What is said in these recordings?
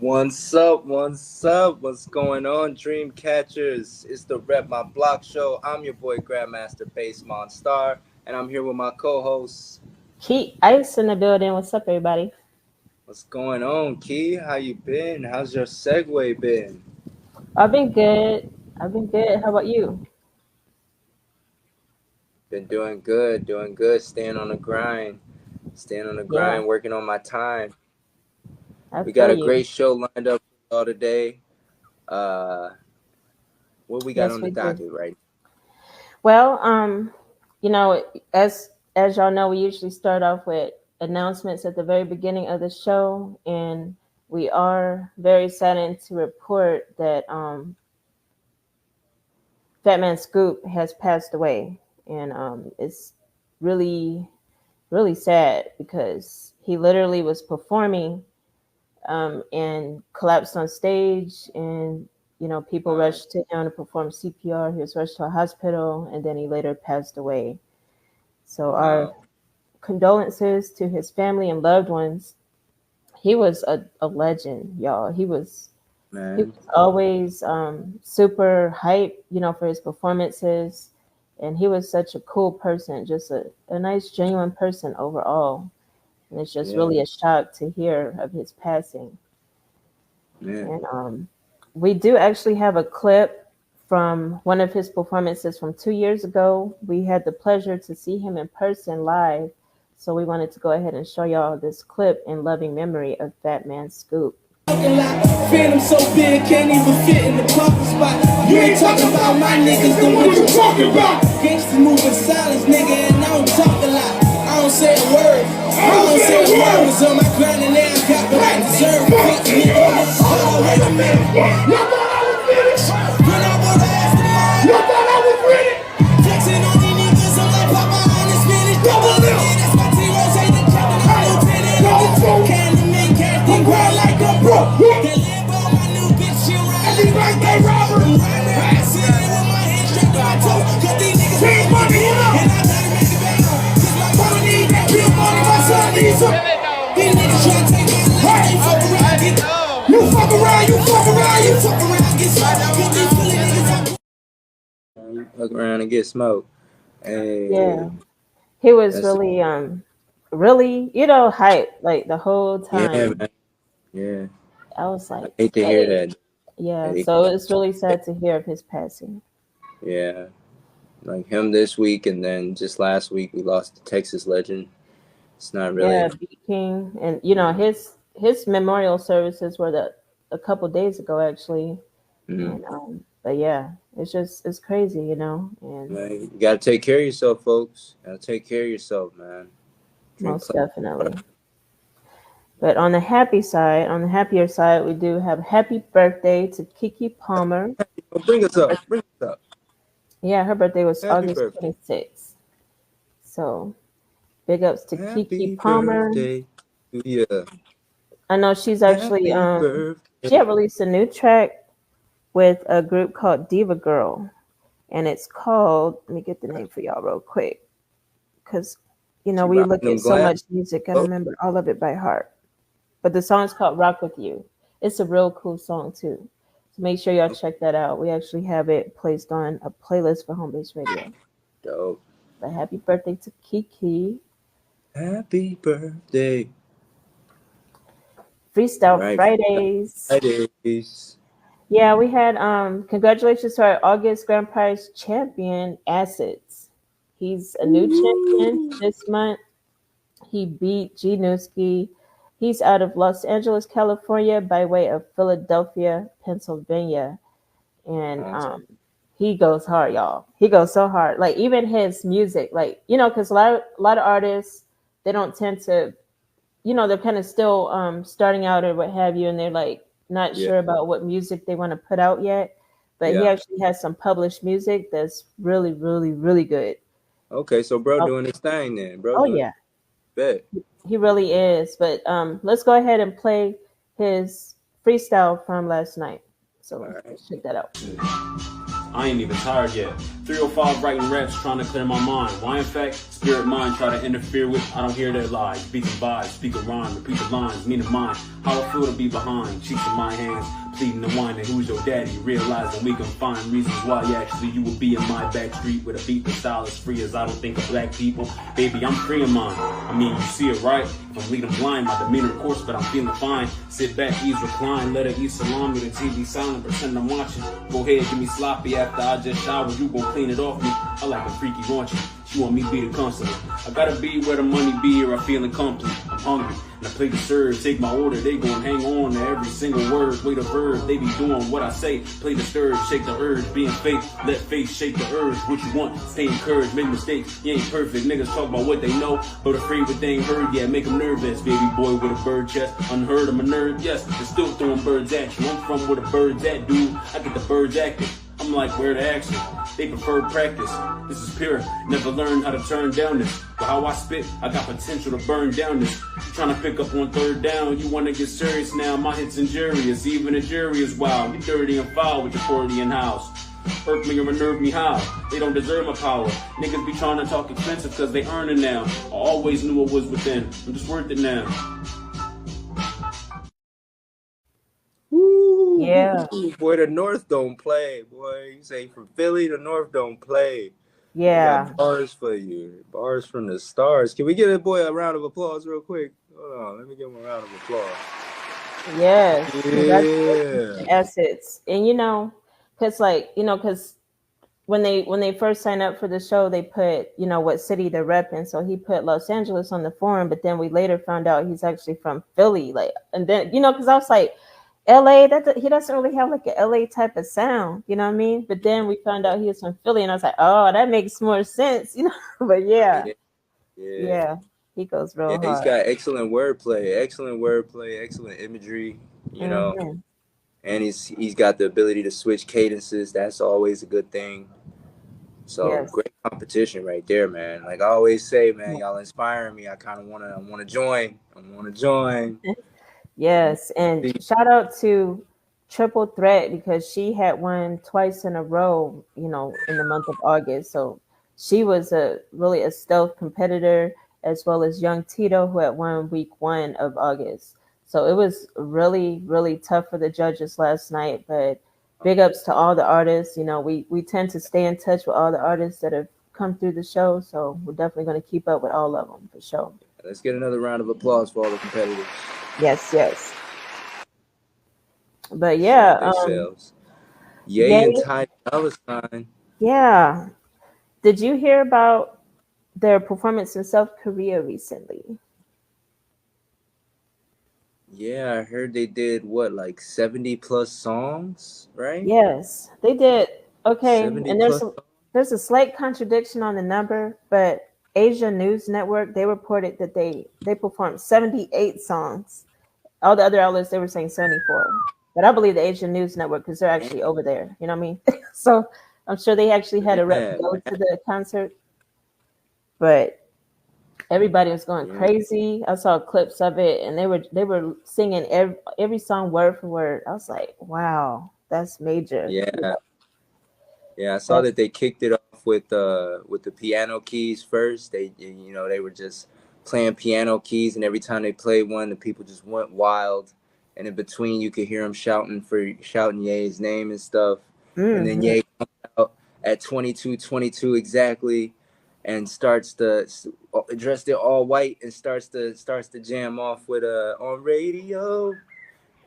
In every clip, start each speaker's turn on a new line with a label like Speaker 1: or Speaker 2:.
Speaker 1: What's up? What's up? What's going on, dream catchers? It's the Rep My Block show. I'm your boy Grandmastar Monstar, and I'm here with my co-host.
Speaker 2: KeyIce in the building. What's up, everybody?
Speaker 1: What's going on, Key? How you been? How's your segue been?
Speaker 2: I've been good. I've been good. How about you?
Speaker 1: Been doing good. Staying on the
Speaker 2: Yeah,
Speaker 1: grind, working on my time.
Speaker 2: I
Speaker 1: We got
Speaker 2: feel
Speaker 1: a
Speaker 2: you.
Speaker 1: great show lined up for y'all today. Uh, what we got
Speaker 2: Yes,
Speaker 1: on the
Speaker 2: we do.
Speaker 1: docket right
Speaker 2: Well, you know, as y'all know, we usually start off with announcements at the very beginning of the show, and we are very saddened to report that Fatman Scoop has passed away, and it's really, really sad because he literally was performing and collapsed on stage. And people
Speaker 1: now?
Speaker 2: rushed to him to perform CPR. He was rushed to a hospital, and then he later passed away. So our
Speaker 1: Wow,
Speaker 2: condolences to his family and loved ones. He was a legend, y'all. He
Speaker 1: man.
Speaker 2: was always super hype, for his performances. And he was such a cool person, just a nice, genuine person overall. And it's just
Speaker 1: Yeah,
Speaker 2: really a shock to hear of his passing.
Speaker 1: yeah.
Speaker 2: And we do actually have a clip from one of his performances from 2 years ago. We had the pleasure to see him in person live. So we wanted to go ahead and show y'all this clip in loving memory of Fatman Scoop.
Speaker 3: Phantom so big, can't even fit in the parking spot. You ain't talking about my niggas, then what you talking about? Gangsta moving silence, nigga, and I don't talk a lot. I don't say a word. I don't say a word. Was on my grind and now I got what I deserve. Fuck nigga, hold on, wait a minute. You thought I was finished? When I was ass to mine, you thought I was ready? Flexing on these niggas, I'm like Papa on the spinach. Double Lil. That's my T-Rose, ain't the captain, I'm lieutenant. Candy make casting ground like a bro. They live on my new bitch, she ride like they robber. I sit with my hands strapped to my toes, cause these niggas ain't money, and I gotta make it back home. Cause my brother need that real money, my son needs some. These niggas try to take my life, they fuck around, get you fuck around, you fuck around, you fuck around, get shot. Cause these silly niggas are
Speaker 1: You fuck around and get smoked.
Speaker 2: Yeah,
Speaker 1: Hey,
Speaker 2: he was
Speaker 1: that's
Speaker 2: really, hype like the whole
Speaker 1: yeah,
Speaker 2: time.
Speaker 1: man. Yeah,
Speaker 2: I was
Speaker 1: I
Speaker 2: like,
Speaker 1: hate to hear
Speaker 2: dang.
Speaker 1: that.
Speaker 2: Yeah,
Speaker 1: Hey,
Speaker 2: so it's really sad to hear of his passing.
Speaker 1: yeah, like him this week, and then just last week we lost the Texas legend. It's not
Speaker 2: Yeah,
Speaker 1: really.
Speaker 2: B King, and his memorial services were a couple days ago actually.
Speaker 1: Mm,
Speaker 2: And but yeah, it's crazy, and
Speaker 1: like, you gotta take care of yourself, folks. Gotta take care of yourself, man. Drink
Speaker 2: most
Speaker 1: plenty of water.
Speaker 2: definitely. But on the happy side, on the happier side, we do have happy birthday to Kiki Palmer.
Speaker 1: Oh, bring us up. Bring us up.
Speaker 2: Yeah, her birthday was
Speaker 1: Happy
Speaker 2: August
Speaker 1: birthday.
Speaker 2: 26th. So big ups to Kiki
Speaker 1: Happy
Speaker 2: Palmer.
Speaker 1: birthday to you.
Speaker 2: I know she's actually
Speaker 1: Happy
Speaker 2: she
Speaker 1: birthday.
Speaker 2: had released a new track with a group called Diva Girl, and it's called, let me get the name for y'all real quick, because
Speaker 1: She
Speaker 2: we
Speaker 1: rocking
Speaker 2: look at
Speaker 1: them
Speaker 2: so
Speaker 1: glasses.
Speaker 2: much music, I don't
Speaker 1: Oh,
Speaker 2: remember all of it by heart. But the song's called Rock With You. It's a real cool song too. So make sure y'all check that out. We actually have it placed on a playlist for Home Base Radio.
Speaker 1: dope.
Speaker 2: But happy birthday to Kiki.
Speaker 1: Happy birthday. All
Speaker 2: Freestyle
Speaker 1: right,
Speaker 2: Fridays.
Speaker 1: Fridays.
Speaker 2: Yeah, we had congratulations to our August Grand Prize champion, Acids. He's a new champion
Speaker 1: Woo.
Speaker 2: this month. He beat G Newski. He's out of Los Angeles, California, by way of Philadelphia, Pennsylvania. And
Speaker 1: Awesome.
Speaker 2: he goes hard, y'all. He goes so hard. Like even his music, like, because a lot of artists, they don't tend to, they're kind of still starting out or what have you, and they're like not
Speaker 1: Yeah,
Speaker 2: sure about what music they want to put out yet. But he
Speaker 1: yeah.
Speaker 2: actually has some published music that's really, really, really good.
Speaker 1: Okay, so bro
Speaker 2: Oh,
Speaker 1: doing his thing then. Bro
Speaker 2: oh
Speaker 1: doing
Speaker 2: yeah,
Speaker 1: bet.
Speaker 2: he really is. But let's go ahead and play his freestyle from last night.
Speaker 1: All
Speaker 2: So
Speaker 1: right.
Speaker 2: let's check that out.
Speaker 4: I ain't even tired yet. 305 writing raps trying to clear my mind. Why in fact, spirit mind try to interfere with, I don't hear their lies. Beating vibes, speak a rhyme, repeat the lines, meaning mine. How I feel to be behind, cheeks in my hands, pleading the wine. And who's your daddy? Realizing we can find reasons why actually you will be in my back street with a beat that style as free as I don't think of black people. Baby, I'm free of mine. I mean, you see it right. If I'm leading blind, my demeanor coarse, but I'm feeling fine. Sit back, ease, recline, let her eat salami, the TV silent, pretend I'm watching. Go ahead, give me sloppy after I just showered. You gon' clean it off me. I like a freaky raunchy. She want me to be the consular. I gotta be where the money be or I feel incomplete. I'm hungry. And I play the serve, take my order. They gon' hang on to every single word. Wait a verb, they be doing what I say. Play the stir, shake the urge. Being fake, let faith shake the urge. What you want, stay encouraged, make mistakes. You ain't perfect, niggas talk about what they know, but afraid what they ain't heard yet. Make them nervous, baby boy with a bird chest. Unheard, I'm a nerd, yes, but still throwing birds at you. I'm from where the birds at, dude. I get the birds active. I'm like, where the action? They prefer practice. This is pure. Never learned how to turn down this. But how I spit, I got potential to burn down this. You trying to pick up on third down. You want to get serious now. My hit's injurious. Even the jury is wild. You dirty and foul with your Freudian house. Irk me or unnerve me how? They don't deserve my power. Niggas be trying to talk expensive because they earn it now. I always knew it was within. I'm just worth it now.
Speaker 1: Woo,
Speaker 2: Yeah.
Speaker 1: boy, the North don't play. Boy, you say from Philly, the North don't play. We
Speaker 2: Yeah.
Speaker 1: got bars for you. Bars from the stars. Can we give that boy a round of applause real quick? Hold on. Let me give him a round of applause.
Speaker 2: Yes. Congratulations
Speaker 1: Yeah.
Speaker 2: to Essence. And because because when they first signed up for the show, they put, what city they're repping. So he put Los Angeles on the form, but then we later found out he's actually from Philly. Like, and then, because I was like, LA, he doesn't really have like a LA type of sound, you know what I mean? But then we found out he was from Philly, and I was like, oh, that makes more sense, But yeah,
Speaker 1: Yeah. Yeah.
Speaker 2: yeah, he goes
Speaker 1: Yeah,
Speaker 2: real
Speaker 1: he's
Speaker 2: hard.
Speaker 1: got excellent wordplay, excellent imagery,
Speaker 2: Hmm.
Speaker 1: and he's got the ability to switch cadences. That's always a good thing. So
Speaker 2: Yes.
Speaker 1: great competition right there, man. Like I always say, man, y'all inspiring me. I kind of wanna join. I wanna join. I wanna
Speaker 2: Yes, and
Speaker 1: see.
Speaker 2: shout out to Triple Threat because she had won twice in a row, in the month of August. So she was a stealth competitor, as well as Young Tito, who had won week 1 of August. So it was really, really tough for the judges last night. But big ups to all the artists. We tend to stay in touch with all the artists that have come through the show. So we're definitely going to keep up with all of them for sure.
Speaker 1: Let's get another round of applause for all the competitors
Speaker 2: Yes, yes. But
Speaker 1: showing
Speaker 2: yeah,
Speaker 1: themselves. Yay and
Speaker 2: Yay.
Speaker 1: Ty Dolla Sign.
Speaker 2: Yeah. Did you hear about their performance in South Korea recently?
Speaker 1: Yeah, I heard they did what, like 70 plus songs, right?
Speaker 2: Yes, they did. Okay,
Speaker 1: 70
Speaker 2: and
Speaker 1: plus.
Speaker 2: there's a slight contradiction on the number, but Asia News Network, they reported that they performed 78 songs. All the other outlets, they were saying 74. But I believe the Asian News Network because they're actually over there. You know what I mean? So I'm sure they actually had a rep
Speaker 1: Man,
Speaker 2: go to the concert, but everybody was going
Speaker 1: yeah,
Speaker 2: crazy. I saw clips of it, and they were singing every song word for word. I was like, wow, that's major.
Speaker 1: yeah, yeah. I saw
Speaker 2: That's
Speaker 1: that they kicked it off with the piano keys first. They were just playing piano keys, and every time they played one, the people just went wild. And in between, you could hear them shouting Ye's name and stuff. And then
Speaker 2: hmm
Speaker 1: Ye comes out at 22:22 exactly, and starts to dressed it all white and starts to jam off with on radio.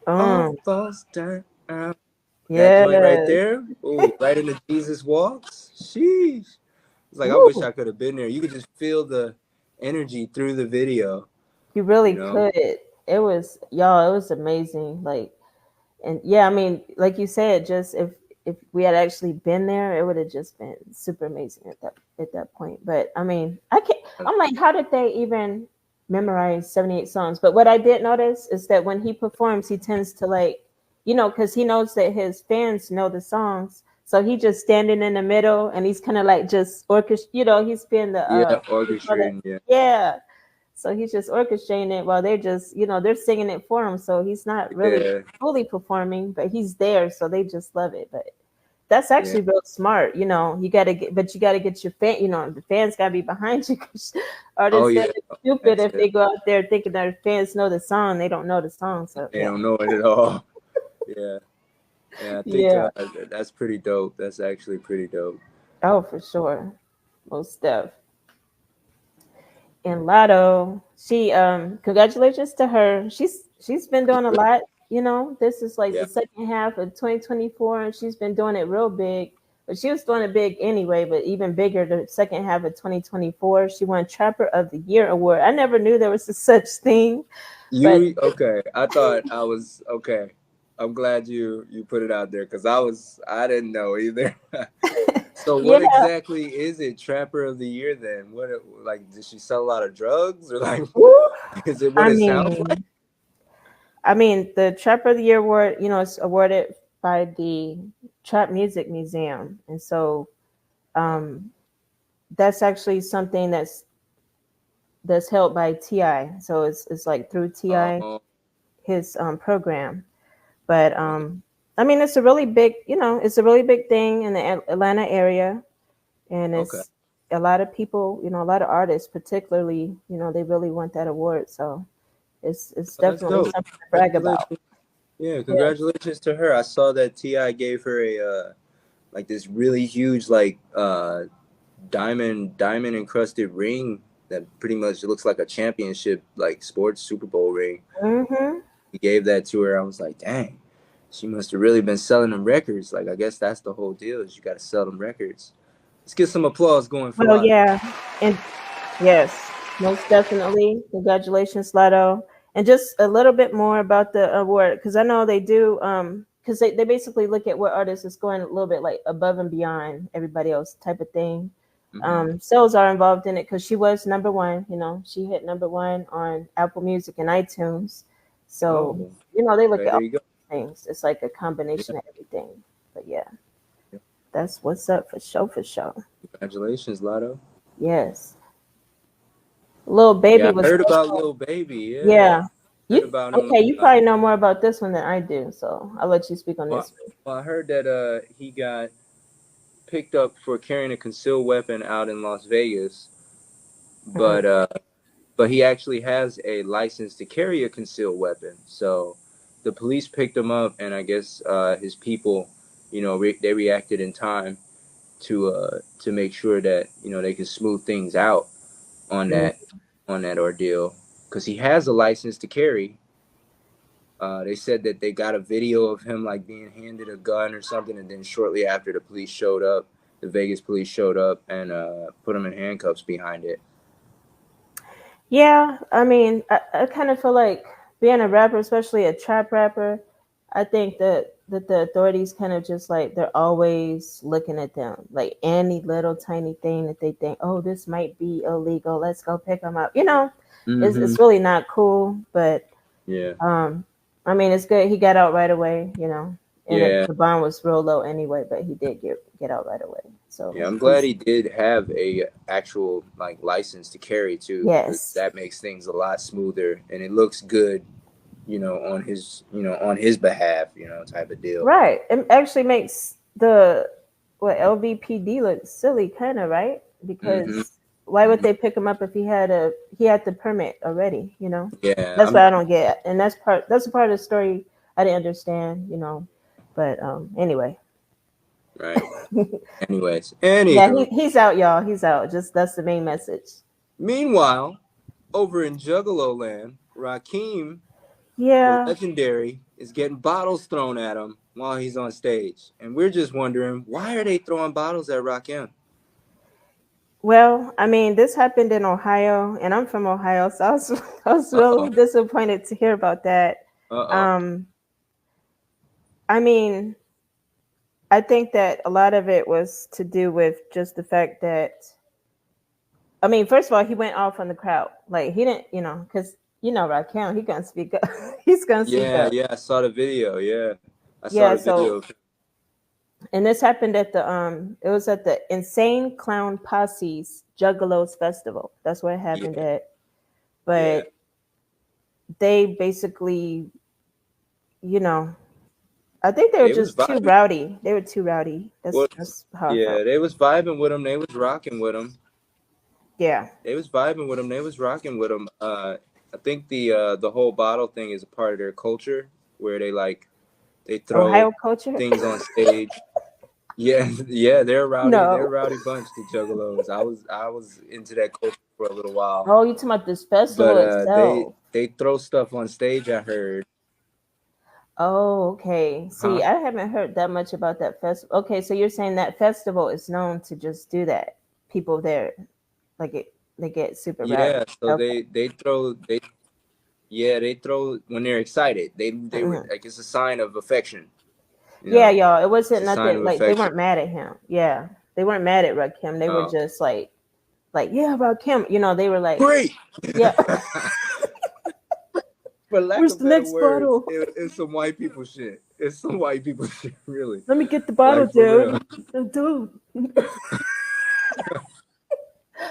Speaker 1: All
Speaker 2: um,
Speaker 1: falls down. That joint right
Speaker 2: yes.
Speaker 1: there. Ooh, right into Jesus Walks. Sheesh. It's like I wish
Speaker 2: Woo.
Speaker 1: I could have been there. You could just feel the energy through the video,
Speaker 2: You
Speaker 1: you
Speaker 2: really
Speaker 1: know?
Speaker 2: could. It was y'all. It was amazing. Like, and yeah, I mean, like you said, just if we had actually been there, it would have just been super amazing at that point. But I mean, I can't. I'm like, how did they even memorize 78 songs? But what I did notice is that when he performs, he tends to like, because he knows that his fans know the songs. So he just standing in the middle, and he's kind of like just he's being the
Speaker 1: Yeah,
Speaker 2: what do you call that?
Speaker 1: orchestrating. Yeah,
Speaker 2: Yeah. So he's just orchestrating it while they're just, they're singing it for him. So he's not really
Speaker 1: yeah,
Speaker 2: fully performing, but he's there, so they just love it. But that's
Speaker 1: Yeah.
Speaker 2: actually real smart. You know, you got to get, but you got to get your fan. You know, the fans got to be behind you. 'Cause
Speaker 1: Oh
Speaker 2: artists
Speaker 1: yeah.
Speaker 2: that are stupid
Speaker 1: That's
Speaker 2: if
Speaker 1: it.
Speaker 2: they go out there thinking their fans know the song, they don't know the song. So
Speaker 1: They
Speaker 2: yeah,
Speaker 1: don't know it at all. Yeah. Yeah. I think
Speaker 2: yeah.
Speaker 1: that's pretty dope. That's actually pretty dope.
Speaker 2: Oh, for sure, most stuff. And Latto, she congratulations to her. She's been doing a lot. You know, this is like
Speaker 1: Yeah.
Speaker 2: the second half of 2024, and she's been doing it real big. But she was doing it big anyway, but even bigger the second half of 2024. She won Trapper of the Year award. I never knew there was a such thing, but
Speaker 1: You okay? I thought I was okay. I'm glad you put it out there because I didn't know either. So
Speaker 2: yeah,
Speaker 1: what exactly is it? Trapper of the year then? What like did she sell a lot of drugs or like
Speaker 2: woo,
Speaker 1: is it what
Speaker 2: I
Speaker 1: it sounds like?
Speaker 2: mean, the Trapper of the Year award, you know, it's awarded by the Trap Music Museum, and so um, that's actually something that's held by Ti. So it's like through Ti,
Speaker 1: Oh,
Speaker 2: his program. But
Speaker 1: okay.
Speaker 2: I mean, it's a really big, you know, it's a really big thing in the Atlanta area, and
Speaker 1: Okay.
Speaker 2: it's a lot of people, you know, a lot of artists, particularly, you know, they really want that award. So it's
Speaker 1: Oh, that's
Speaker 2: definitely
Speaker 1: dope.
Speaker 2: something to brag about.
Speaker 1: Congratulations. Yeah,
Speaker 2: Yeah.
Speaker 1: congratulations to her. I saw that Ti gave her a like this really huge like diamond encrusted ring that pretty much looks like a championship like sports Super Bowl ring.
Speaker 2: Hmm.
Speaker 1: He gave that to her. I was like, dang, she must have really been selling them records. Like I guess that's the whole deal is you got to sell them records. Let's get some applause going for
Speaker 2: Well,
Speaker 1: Lotto.
Speaker 2: yeah, and yes, most definitely. Congratulations, Latto. And just a little bit more about the award, because I know they do, because they basically look at what artist is going a little bit like above and beyond everybody else type of thing.
Speaker 1: Mm-hmm.
Speaker 2: Sales are involved in it because she was number one, you know, she hit number one on Apple Music and iTunes. So,
Speaker 1: Oh,
Speaker 2: you know, they look
Speaker 1: okay,
Speaker 2: at
Speaker 1: there
Speaker 2: all
Speaker 1: you go.
Speaker 2: things. It's like a
Speaker 1: Yeah,
Speaker 2: combination of everything. But yeah,
Speaker 1: yeah.
Speaker 2: that's what's up for show for show.
Speaker 1: Congratulations, Lotto.
Speaker 2: Yes. Little
Speaker 1: Yeah,
Speaker 2: Baby
Speaker 1: I
Speaker 2: was
Speaker 1: heard about
Speaker 2: also,
Speaker 1: Lil Baby. Yeah,
Speaker 2: yeah.
Speaker 1: heard
Speaker 2: You
Speaker 1: about him.
Speaker 2: okay? You probably know more about this one than I do, so I'll let you speak on
Speaker 1: Well,
Speaker 2: this one.
Speaker 1: well, I heard that he got picked up for carrying a concealed weapon out in Las Vegas,
Speaker 2: Mhm.
Speaker 1: but he actually has a license to carry a concealed weapon. So the police picked him up, and I guess his people, they reacted in time to make sure that they could smooth things out on
Speaker 2: Mm.
Speaker 1: that ordeal because he has a license to carry. They said that they got a video of him like being handed a gun or something, and then shortly after the Vegas police showed up and put him in handcuffs behind it.
Speaker 2: Yeah, I mean, I kind of feel like being a rapper, especially a trap rapper, I think that the authorities kind of just like they're always looking at them, like any little tiny thing that they think, oh, this might be illegal. Let's go pick them up. You know,
Speaker 1: Mm-hmm.
Speaker 2: it's really not cool, but
Speaker 1: Yeah.
Speaker 2: Um, I mean, it's good. He got out right away, you know, and
Speaker 1: Yeah.
Speaker 2: the bond was real low anyway, but he did get out right away. So
Speaker 1: Yeah. I'm glad
Speaker 2: he's
Speaker 1: he did have a actual like license to carry too, because
Speaker 2: yes,
Speaker 1: that makes things a lot smoother and it looks good, on his behalf, type of deal.
Speaker 2: right. It actually makes the what LVPD look silly, kind of right,
Speaker 1: Mm-hmm.
Speaker 2: because why would
Speaker 1: Mm-hmm.
Speaker 2: they pick him up if he had the permit already? You know,
Speaker 1: Yeah.
Speaker 2: that's what I don't get, and that's a part of the story I didn't understand. You know, but anyway.
Speaker 1: Right. Anyways,
Speaker 2: Yeah,
Speaker 1: anywho.
Speaker 2: he's out, y'all. He's out. Just that's the main message.
Speaker 1: Meanwhile, over in Juggalo Land, Rakim, the
Speaker 2: Yeah.
Speaker 1: legendary, is getting bottles thrown at him while he's on stage. And we're just wondering, why are they throwing bottles at Rakim?
Speaker 2: Well, I mean, this happened in Ohio, and I'm from Ohio, so I was
Speaker 1: Uh-oh.
Speaker 2: really disappointed to hear about that.
Speaker 1: Uh-oh.
Speaker 2: Um, I mean, I think that a lot of it was to do with just the fact that, I mean, first of all, he went off on the crowd. Like he didn't, you know, because Rakim, he gonna speak up. He's gonna speak
Speaker 1: Yeah,
Speaker 2: up.
Speaker 1: yeah, I saw the video. Yeah. I saw
Speaker 2: Yeah.
Speaker 1: the video.
Speaker 2: So, and this happened at it was at the Insane Clown Posse's Juggalos Festival. That's where it happened
Speaker 1: Yeah,
Speaker 2: at.
Speaker 1: yeah.
Speaker 2: But they basically, you know, I think they were
Speaker 1: They was
Speaker 2: just too
Speaker 1: vibing.
Speaker 2: rowdy. They were too rowdy.
Speaker 1: What?
Speaker 2: That's how I felt.
Speaker 1: Yeah, they was vibing with him. They was rocking with him.
Speaker 2: Yeah.
Speaker 1: They was vibing with him. They was rocking with him. I think the whole bottle thing is a part of their culture where they throw
Speaker 2: Ohio culture?
Speaker 1: things on stage. Yeah, yeah, they're rowdy. They're a
Speaker 2: No.
Speaker 1: rowdy bunch, the Juggalos. I was into that culture for a little while,
Speaker 2: Oh, you talking about this
Speaker 1: but
Speaker 2: festival
Speaker 1: they
Speaker 2: itself?
Speaker 1: they throw stuff on stage. I heard.
Speaker 2: Oh, okay. See,
Speaker 1: Huh?
Speaker 2: I haven't heard that much about that festival. Okay, so you're saying that festival is known to just do that. People there, like they get super rowdy.
Speaker 1: Yeah. So
Speaker 2: Okay.
Speaker 1: they throw when they're excited. They were
Speaker 2: Hmm.
Speaker 1: like it's a sign of affection. You
Speaker 2: Yeah,
Speaker 1: know,
Speaker 2: y'all. It
Speaker 1: it's
Speaker 2: wasn't
Speaker 1: a sign
Speaker 2: nothing
Speaker 1: of
Speaker 2: like they
Speaker 1: affection.
Speaker 2: weren't mad at him. Yeah, they weren't mad at Rakim. They were
Speaker 1: Oh,
Speaker 2: just like yeah, Rakim. You know, they were like,
Speaker 1: great.
Speaker 2: yeah,
Speaker 1: For lack
Speaker 2: where's
Speaker 1: of
Speaker 2: the
Speaker 1: better
Speaker 2: next
Speaker 1: words,
Speaker 2: bottle?
Speaker 1: it's some white people shit. It's some white people shit, really.
Speaker 2: Let me get the bottle,
Speaker 1: Like for real.
Speaker 2: dude. Dude.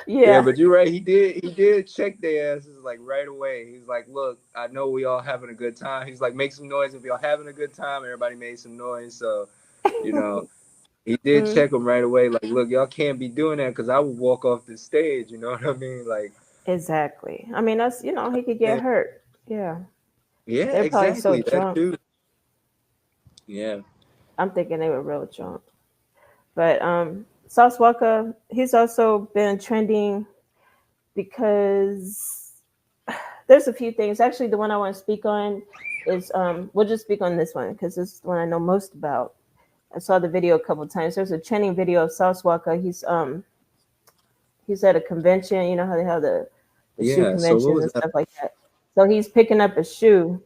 Speaker 1: Yeah,
Speaker 2: Yeah,
Speaker 1: but you're right. He did check their asses like right away. He's like, look, I know we all having a good time. He's like, make some noise if y'all having a good time. Everybody made some noise, so you know he did
Speaker 2: mm,
Speaker 1: check them right away. Like, look, y'all can't be doing that because I would walk off the stage. You know what I mean? Like,
Speaker 2: exactly. I mean, that's he could get
Speaker 1: eh,
Speaker 2: hurt. Yeah,
Speaker 1: yeah,
Speaker 2: they're probably so
Speaker 1: exactly that
Speaker 2: drunk.
Speaker 1: too. Yeah,
Speaker 2: I'm thinking they were real drunk. But Sauce Walka, he's also been trending because there's a few things. Actually, the one I want to speak on is we'll just speak on this one because this is the one I know most about. I saw the video a couple of times. There's a trending video of Sauce Walka. He's at a convention. You know how they have the shoe
Speaker 1: yeah. So what
Speaker 2: conventions
Speaker 1: was
Speaker 2: and
Speaker 1: that?
Speaker 2: stuff like that. So he's picking up a shoe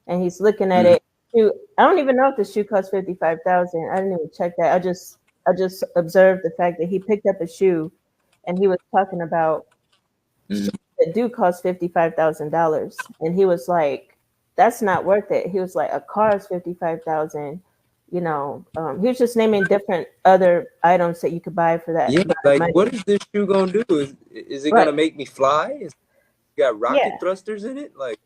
Speaker 2: and he's looking at
Speaker 1: Mhm.
Speaker 2: it. Shoe, I don't even know if the shoe cost 55,000. I didn't even check that. I just observed the fact that he picked up a shoe and he was talking about shoes
Speaker 1: Mhm.
Speaker 2: that do cost $55,000, and he was like, "That's not worth it." He was like, "A car is 55,000." He was just naming different other items that you could buy for that
Speaker 1: Yeah,
Speaker 2: amount of
Speaker 1: like
Speaker 2: money.
Speaker 1: what is this shoe gonna do? Is it
Speaker 2: Right?
Speaker 1: gonna make me fly? Got rocket
Speaker 2: Yeah,
Speaker 1: thrusters in it? Like,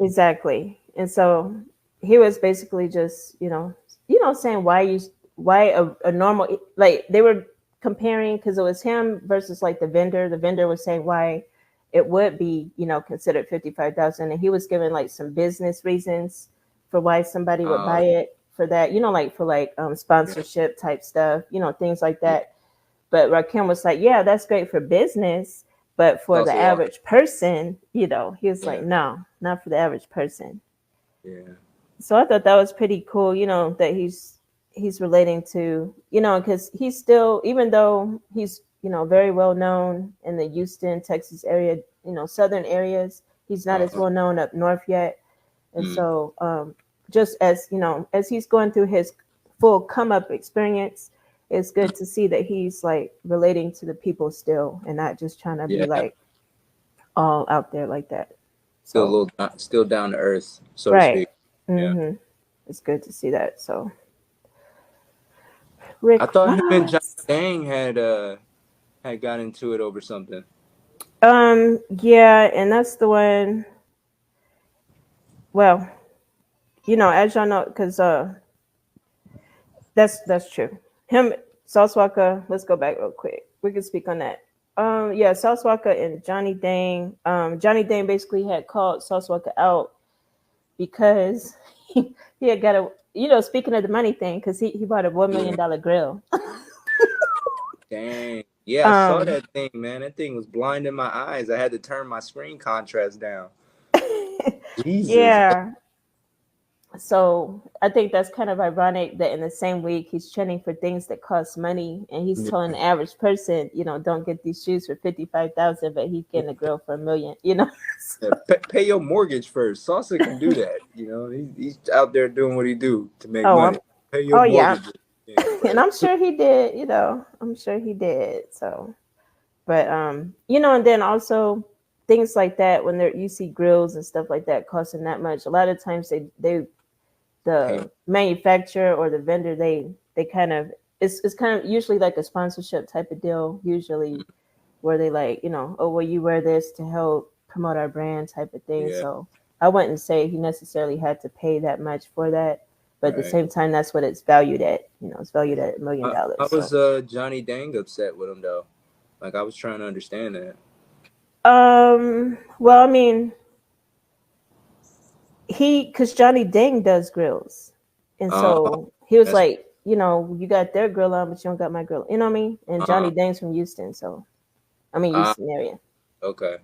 Speaker 2: exactly. And so he was basically just, saying why a normal, like they were comparing because it was him versus like the vendor. The vendor was saying why it would be, considered 55,000, and he was giving like some business reasons for why somebody would
Speaker 1: oh
Speaker 2: buy it for that, like for like
Speaker 1: yeah,
Speaker 2: sponsorship type stuff, things like
Speaker 1: yeah,
Speaker 2: that. But Rakim was like, yeah, that's great for business, but
Speaker 1: it's
Speaker 2: for the
Speaker 1: also art.
Speaker 2: average person, he was like,
Speaker 1: Yeah,
Speaker 2: no, not for the average person.
Speaker 1: yeah,
Speaker 2: So I thought that was pretty cool, that he's relating to, because he's still, even though he's, very well known in the Houston, Texas area, southern areas, he's not as
Speaker 1: uh-huh.
Speaker 2: well known up north yet. And
Speaker 1: Mm.
Speaker 2: so just as, as he's going through his full come up experience, it's good to see that he's like relating to the people still and not just trying to be
Speaker 1: Yeah,
Speaker 2: like all out there like that.
Speaker 1: still a
Speaker 2: So,
Speaker 1: little still down to earth, so to
Speaker 2: right.
Speaker 1: speak. Yeah,
Speaker 2: Hmm. It's good to see that. So,
Speaker 1: I
Speaker 2: Rick
Speaker 1: thought him and Johnny
Speaker 2: Ross.
Speaker 1: Dang had got into it over something.
Speaker 2: Yeah, and that's the one. Well, as y'all know, because that's true. Him, Sauce Walka. Let's go back real quick. We can speak on that. Yeah, Sauce Walka and Johnny Dang. Johnny Dang basically had called Sauce Walka out because he had got a. Speaking of the money thing, because he bought a $1 million
Speaker 1: Yeah,
Speaker 2: grill.
Speaker 1: dang. Yeah, I saw
Speaker 2: Um,
Speaker 1: that thing, man. That thing was blinding my eyes. I had to turn my screen contrast down. Jesus.
Speaker 2: yeah. So I think that's kind of ironic that in the same week he's trending for things that cost money, and he's telling the average person, don't get these shoes for 55,000, but he's getting a grill for 1 million.
Speaker 1: Yeah, pay your mortgage first. Salsa can do that. He's out there doing what he do to make
Speaker 2: Oh,
Speaker 1: money. Pay your
Speaker 2: oh yeah,
Speaker 1: mortgage. Yeah,
Speaker 2: and
Speaker 1: like,
Speaker 2: I'm sure he did. I'm sure he did. So, but and then also things like that when you see grills and stuff like that costing that much. A lot of times they
Speaker 1: pay.
Speaker 2: the manufacturer or the vendor they kind of it's kind of usually like a sponsorship type of deal usually where they like oh well you wear this to help promote our brand type of thing.
Speaker 1: Yeah,
Speaker 2: So I wouldn't say he necessarily had to pay that much for that, but at the same time, that's what it's valued at. It's valued at $1 million.
Speaker 1: How was Johnny Dang upset with him though? Like I was trying to understand that.
Speaker 2: Well, I mean, because Johnny Dang does grills, and so he was like, you got their grill on, but you don't got my grill. You know what I mean? And Johnny Dang's from Houston, so Houston area.
Speaker 1: Okay.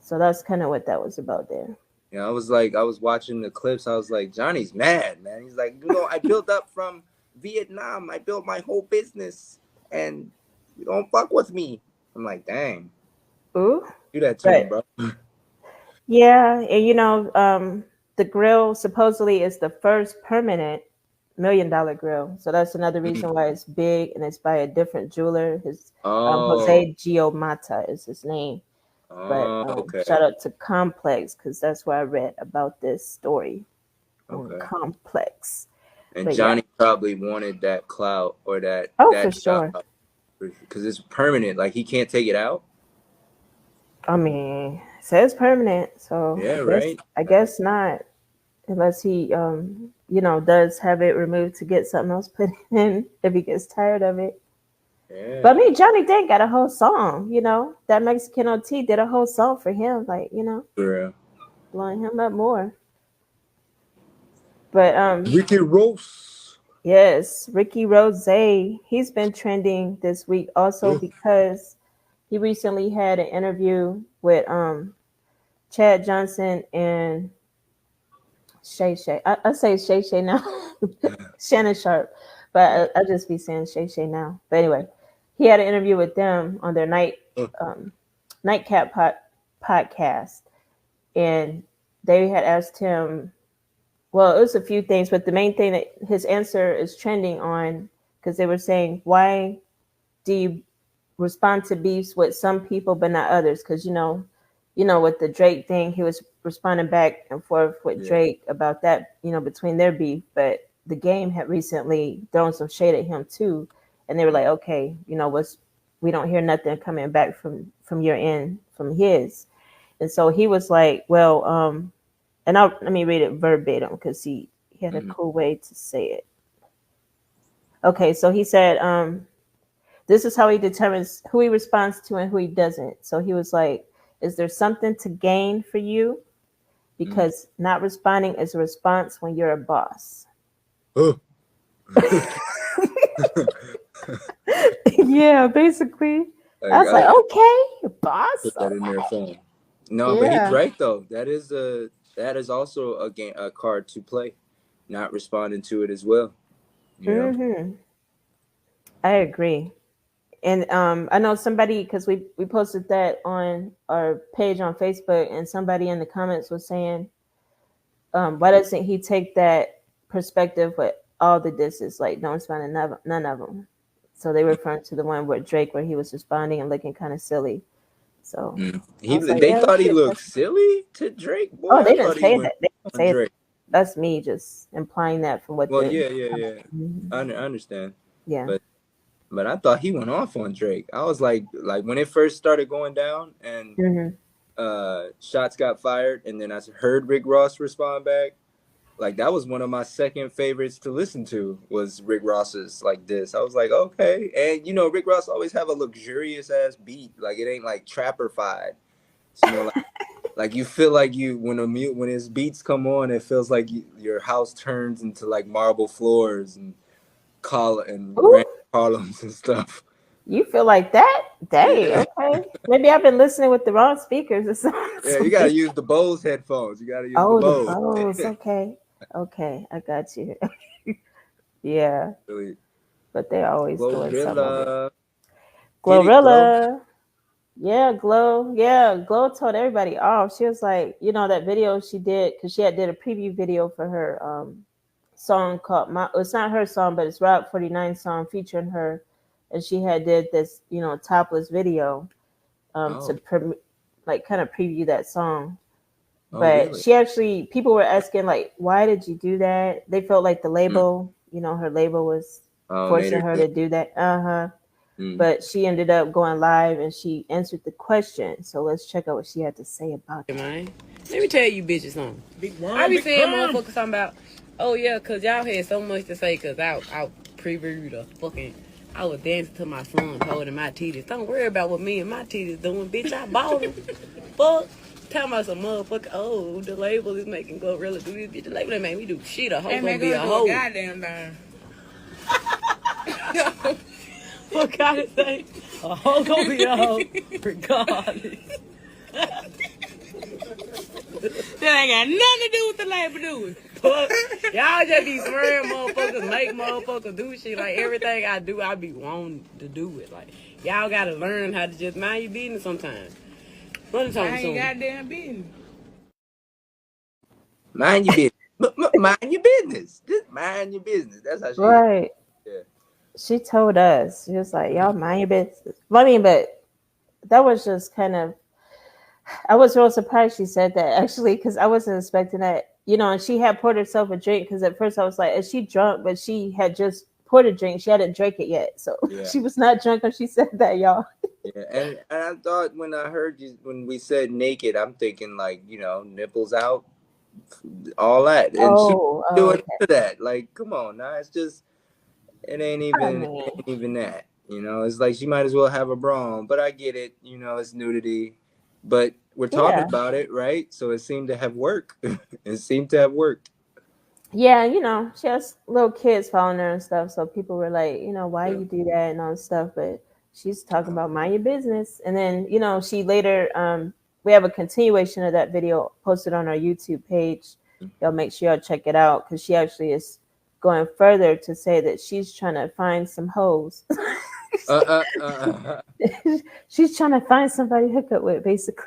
Speaker 2: So that's kind of what that was about there.
Speaker 1: Yeah, I was watching the clips. I was like, Johnny's mad, man. He's like, I built up from Vietnam. I built my whole business, and you don't fuck with me. I'm like, dang.
Speaker 2: Ooh.
Speaker 1: Do that to him, bro.
Speaker 2: Yeah, and the grill supposedly is the first permanent $1 million grill. So that's another reason why it's big, and it's by a different jeweler. His Jose Giomata is his name. But shout out to Complex, because that's where I read about this story. Complex.
Speaker 1: And Johnny probably wanted that clout or that.
Speaker 2: For sure.
Speaker 1: Because it's permanent. Like he can't take it out.
Speaker 2: I mean, it says permanent, so
Speaker 1: yeah,
Speaker 2: I guess not, unless he does have it removed to get something else put in if he gets tired of it.
Speaker 1: Yeah.
Speaker 2: But I mean, Johnny Dang got a whole song, that Mexican OT did a whole song for him, like, blowing him up more. But
Speaker 1: Ricky Rose.
Speaker 2: Yes, Ricky Rose. He's been trending this week also because he recently had an interview with Chad Johnson and Shay Shay. I say Shay Shay now. Shannon Sharp. But I just be saying Shay Shay now. But anyway, he had an interview with them on their Nightcap podcast. And they had asked him, well, it was a few things, but the main thing that his answer is trending on, because they were saying, why do you respond to beefs with some people but not others? Because, with the Drake thing, he was responding back and forth with Drake about that, between their beef. But the game had recently thrown some shade at him too. And they were like, okay, we don't hear nothing coming back from your end, from his. And so he was like, well, and let me read it verbatim because he had a cool way to say it. Okay, so he said, this is how he determines who he responds to and who he doesn't. So he was like, is there something to gain for you? Because not responding is a response when you're a boss. Yeah, basically. I was like, okay, boss.
Speaker 1: Put that in their phone. No, but he's right though. That is also a card to play. Not responding to it as well.
Speaker 2: I agree. And I know somebody, because we posted that on our page on Facebook, and somebody in the comments was saying, why doesn't he take that perspective with all the disses, like don't respond to none of them? So they referred to the one with Drake where he was responding and looking kind of silly. So
Speaker 1: they thought he looked silly to Drake. Boy,
Speaker 2: they didn't say that. They didn't say
Speaker 1: Drake.
Speaker 2: That's me just implying that from what.
Speaker 1: Well, yeah. I understand.
Speaker 2: Yeah.
Speaker 1: But I thought he went off on Drake. I was like when it first started going down and shots got fired, and then I heard Rick Ross respond back. Like that was one of my second favorites to listen to, was Rick Ross's like this. I was like, okay. And Rick Ross always have a luxurious ass beat. Like it ain't like trapper-fied. So, like you feel like when his beats come on, it feels like your house turns into like marble floors and granite columns and stuff.
Speaker 2: You feel like that? Dang, okay. Maybe I've been listening with the wrong speakers or something.
Speaker 1: Yeah, you gotta use the Bose headphones. You gotta use the Bose.
Speaker 2: Okay, I got you. Yeah.
Speaker 1: Really.
Speaker 2: But they always doing something.
Speaker 1: GloRilla.
Speaker 2: Yeah, Glo. Yeah, Glo told everybody off. She was like, that video she did, because she did a preview video for her song called it's not her song, but it's Rob 49 song featuring her, and she had did this topless video to kind of preview that song. But really? She actually, people were asking like, why did you do that? They felt like the label, her label was forcing her to do that. But she ended up going live and she answered the question. So let's check out what she had to say about it.
Speaker 5: Man, let me tell you bitches something. I be saying motherfuckers talking about, Oh yeah, cause y'all had so much to say. Cause I previewed a fucking. I was dancing to my son holding my titties. Don't worry about what me and my titties doing, bitch. I bought them. Fuck. Tell me some motherfucker. Oh, the label is making GloRilla do this. Bitch, the label ain't make me do shit. A hoe gonna be a hoe.
Speaker 3: Goddamn thing.
Speaker 5: What kind of thing? A hoe gonna be a hoe, regardless.
Speaker 3: That ain't got nothing to do with the label doing.
Speaker 5: Fuck. Y'all just be swearing motherfuckers, make motherfuckers do shit. Like everything I do, I be wanting to do it. Like y'all gotta learn how to just mind your business sometimes. What is
Speaker 3: I
Speaker 5: talking
Speaker 3: ain't
Speaker 5: soon?
Speaker 3: goddamn business.
Speaker 1: Mind your business. Mind your business. Just mind your business. That's how she is.
Speaker 2: Right.
Speaker 1: Yeah.
Speaker 2: She told us, she was like, y'all mind your business. I mean, but that was just kind of, I was real surprised she said that actually, because I wasn't expecting that. You know, and she had poured herself a drink because at first I was like, is she drunk? But she had just poured a drink. She hadn't drank it yet. So
Speaker 1: Yeah.
Speaker 2: she was not drunk when she said that, y'all.
Speaker 1: Yeah. And I thought when I heard you when we said naked, I'm thinking like, nipples out, all that. And she
Speaker 2: Oh,
Speaker 1: doing
Speaker 2: okay.
Speaker 1: none of that. Like, come on now. It's just
Speaker 2: I
Speaker 1: it
Speaker 2: mean,
Speaker 1: ain't even that. It's like she might as well have a bra on. But I get it, it's nudity. But we're talking
Speaker 2: yeah.
Speaker 1: about it, right? So it seemed to have worked. It seemed to have worked.
Speaker 2: Yeah, she has little kids following her and stuff. So people were like, why
Speaker 1: Yeah.
Speaker 2: you do that and all this stuff. But she's talking about mind your business. And then, she later, we have a continuation of that video posted on our YouTube page. Y'all make sure y'all check it out because she actually is going further to say that she's trying to find some hoes.
Speaker 1: Uh, uh, uh,
Speaker 2: She's trying to find somebody to hook up with, basically.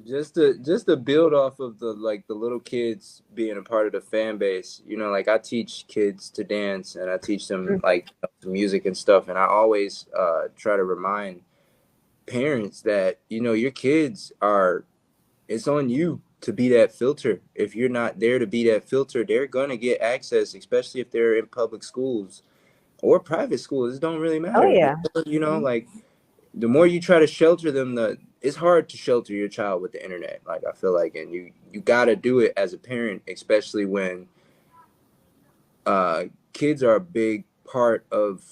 Speaker 1: just to build off of the little kids being a part of the fan base. Like I teach kids to dance and I teach them like music and stuff, and I always try to remind parents that your kids are, it's on you to be that filter. If you're not there to be that filter, they're gonna get access, especially if they're in public schools or private schools. It don't really
Speaker 2: Oh,
Speaker 1: matter.
Speaker 2: yeah.
Speaker 1: Like the more you try to shelter them, it's hard to shelter your child with the internet. Like I feel like, and you got to do it as a parent, especially when kids are a big part of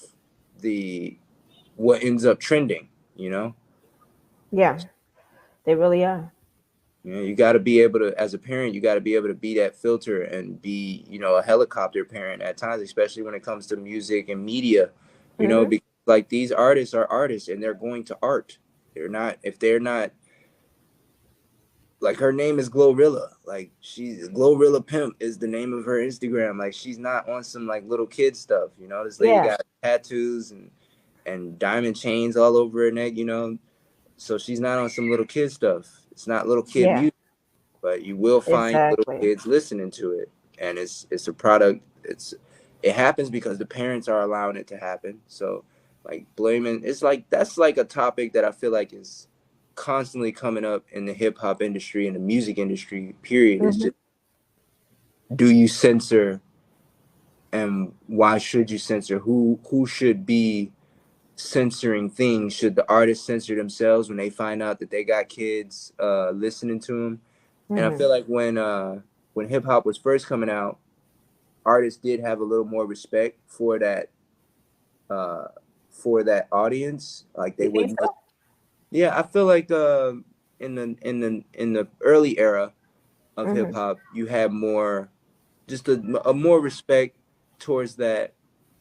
Speaker 1: the what ends up trending.
Speaker 2: Yeah, they really are.
Speaker 1: You got to be able to, as a parent, you got to be able to be that filter and be, a helicopter parent at times, especially when it comes to music and media.
Speaker 2: Hmm.
Speaker 1: Because like these artists are artists and they're going to art. If they're not, like her name is GloRilla. Like she's GloRilla Pimp is the name of her Instagram. Like she's not on some like little kid stuff. This lady
Speaker 2: Yeah,
Speaker 1: got tattoos and diamond chains all over her neck. So she's not on some little kid stuff. It's not little kid
Speaker 2: yeah,
Speaker 1: music, but you will find little
Speaker 2: exactly.
Speaker 1: kids listening to it, and it's a product. It happens because the parents are allowing it to happen. So like blaming, it's like that's like a topic that I feel like is constantly coming up in the hip hop industry and the music industry. Period. Is
Speaker 2: Hmm.
Speaker 1: just, do you censor, and why should you censor? Who should be censoring things? Should the artists censor themselves when they find out that they got kids listening to them? And I
Speaker 2: Hmm.
Speaker 1: feel like when hip hop was first coming out, artists did have a little more respect uh, for that audience. Like they
Speaker 2: You think
Speaker 1: wouldn't.
Speaker 2: so?
Speaker 1: Yeah, I feel like in the early era of hip
Speaker 2: Hmm.
Speaker 1: hop, you had more, just a more respect towards